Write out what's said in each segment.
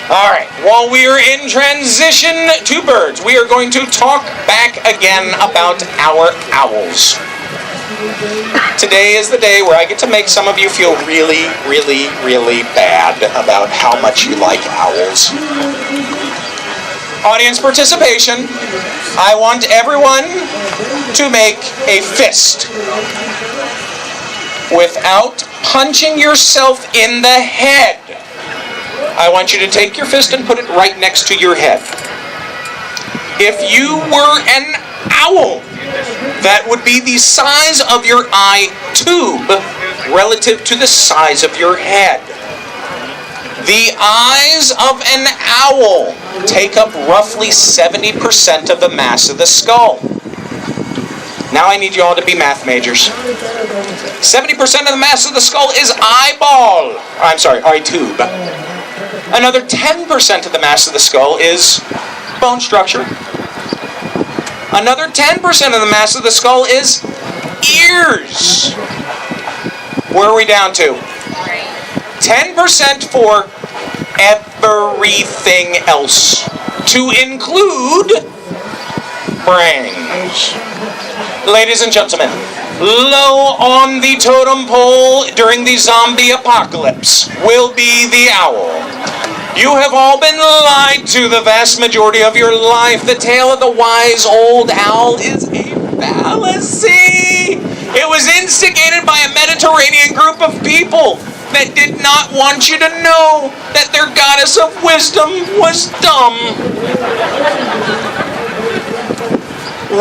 All right, while we are in transition to birds, we are going to talk back again about our owls. Today is the day where I get to make some of you feel really, really, really bad about how much you like owls. Audience participation. I want everyone to make a fist without punching yourself in the head. I want you to take your fist and put it right next to your head. If you were an owl, that would be the size of your eye tube relative to the size of your head. The eyes of an owl take up roughly 70% of the mass of the skull. Now I need you all to be math majors. 70% of the mass of the skull is eye tube. Another 10% of the mass of the skull is bone structure. Another 10% of the mass of the skull is ears. Where are we down to? 10% for everything else, to include brains. Ladies and gentlemen, low on the totem pole during the zombie apocalypse will be the owl. You have all been lied to the vast majority of your life. The tale of the wise old owl is a fallacy. It was instigated by a Mediterranean group of people that did not want you to know that their goddess of wisdom was dumb.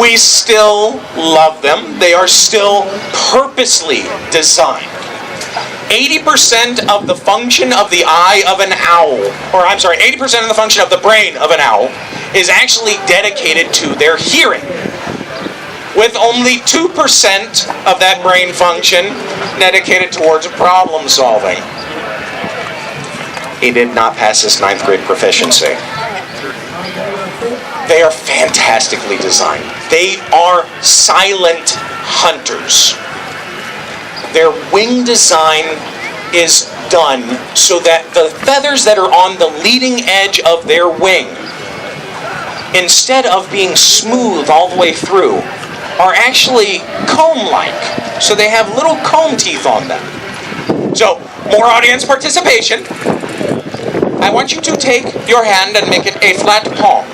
We still love them. They are still purposely designed. 80% of the function of the eye of an owl, 80% of the function of the brain of an owl is actually dedicated to their hearing, with only 2% of that brain function dedicated towards problem solving. He did not pass his 9th grade proficiency. They are fantastically designed. They are silent hunters. Their wing design is done so that the feathers that are on the leading edge of their wing, instead of being smooth all the way through, are actually comb-like. So they have little comb teeth on them. So, more audience participation. I want you to take your hand and make it a flat palm.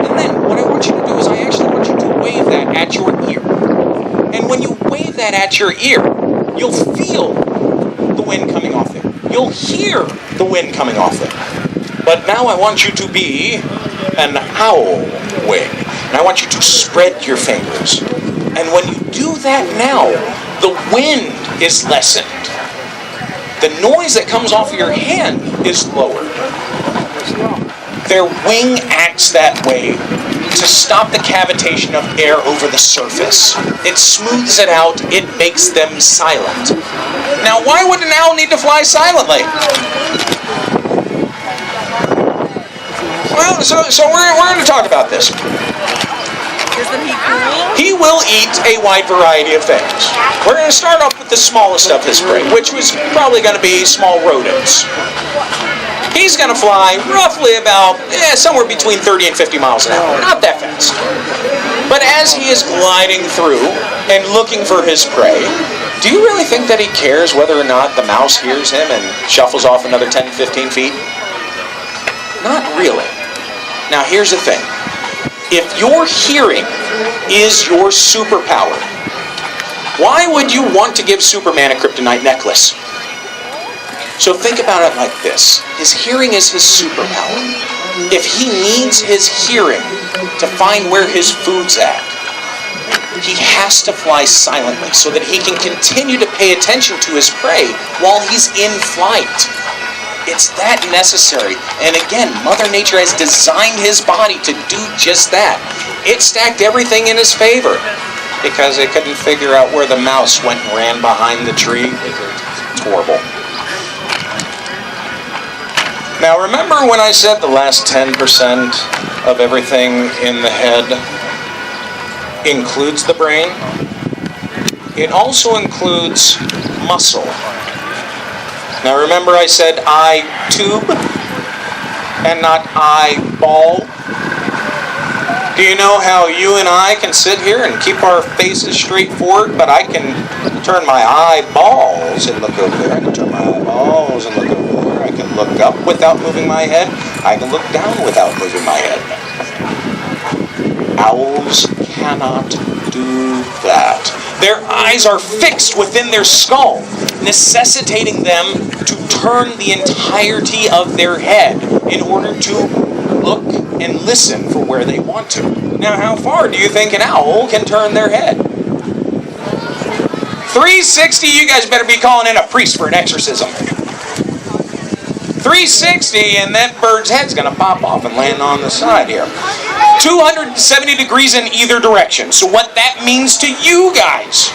And then what I want you to do is I actually want you to wave that at your ear. And when you wave that at your ear, you'll feel the wind coming off there. You'll hear the wind coming off there. But now I want you to be an owl wing. And I want you to spread your fingers. And when you do that now, the wind is lessened. The noise that comes off of your hand is lowered. Their wing acts that way to stop the cavitation of air over the surface. It smooths it out. It makes them silent. Now, why would an owl need to fly silently? Well, so we're going to talk about this. Isn't he cool? He will eat a wide variety of things. We're going to start off with the smallest of his prey, which was probably going to be small rodents. He's going to fly roughly about somewhere between 30 and 50 miles an hour. Not that fast. But as he is gliding through and looking for his prey, do you really think that he cares whether or not the mouse hears him and shuffles off another 10, 15 feet? Not really. Now here's the thing. If your hearing is your superpower, why would you want to give Superman a kryptonite necklace? So think about it like this. His hearing is his superpower. If he needs his hearing to find where his food's at, he has to fly silently so that he can continue to pay attention to his prey while he's in flight. It's that necessary. And again, Mother Nature has designed his body to do just that. It stacked everything in his favor because it couldn't figure out where the mouse went and ran behind the tree. It's horrible. Now remember when I said the last 10% of everything in the head includes the brain? It also includes muscle. Now remember I said eye tube? and not eyeball? Do you know how you and I can sit here and keep our faces straight forward, but I can turn my eyeballs and look over there. I can turn my eyeballs and look over there. I can look up without moving my head. I can look down without moving my head. Owls cannot do that. Their eyes are fixed within their skull, necessitating them to turn the entirety of their head in order to look and listen for where they want to. Now, how far do you think an owl can turn their head? 360, you guys better be calling in a priest for an exorcism. 360, and that bird's head's going to pop off and land on the side here. 270 degrees in either direction. So what that means to you guys,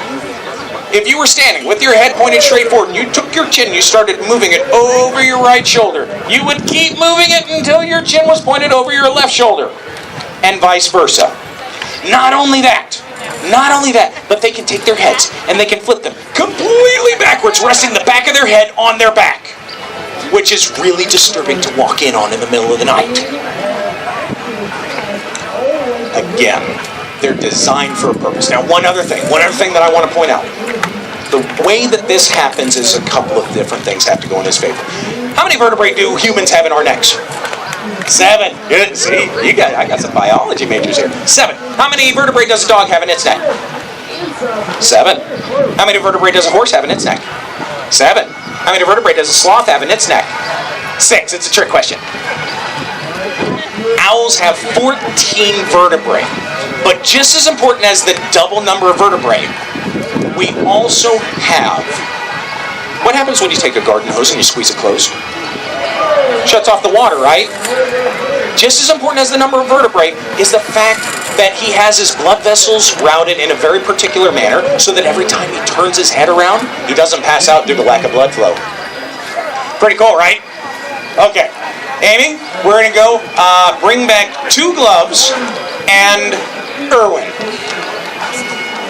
if you were standing with your head pointed straight forward and you took your chin, you started moving it over your right shoulder, you would keep moving it until your chin was pointed over your left shoulder, and vice versa. Not only that, but they can take their heads and they can flip them completely backwards, resting the back of their head on their back, which is really disturbing to walk in on in the middle of the night. Again, they're designed for a purpose. Now, one other thing that I want to point out. The way that this happens is a couple of different things have to go in his favor. How many vertebrae do humans have in our necks? 7. Good. See, I got some biology majors here. 7. How many vertebrae does a dog have in its neck? 7. How many vertebrae does a horse have in its neck? 7. How many vertebrae does a sloth have in its neck? 6. It's a trick question. Owls have 14 vertebrae. But just as important as the double number of vertebrae, we also have... What happens when you take a garden hose and you squeeze it closed? Shuts off the water, right? Just as important as the number of vertebrae is the fact that he has his blood vessels routed in a very particular manner so that every time he turns his head around, he doesn't pass out due to lack of blood flow. Pretty cool, right? Okay. Amy, we're going to go bring back 2 gloves and Irwin.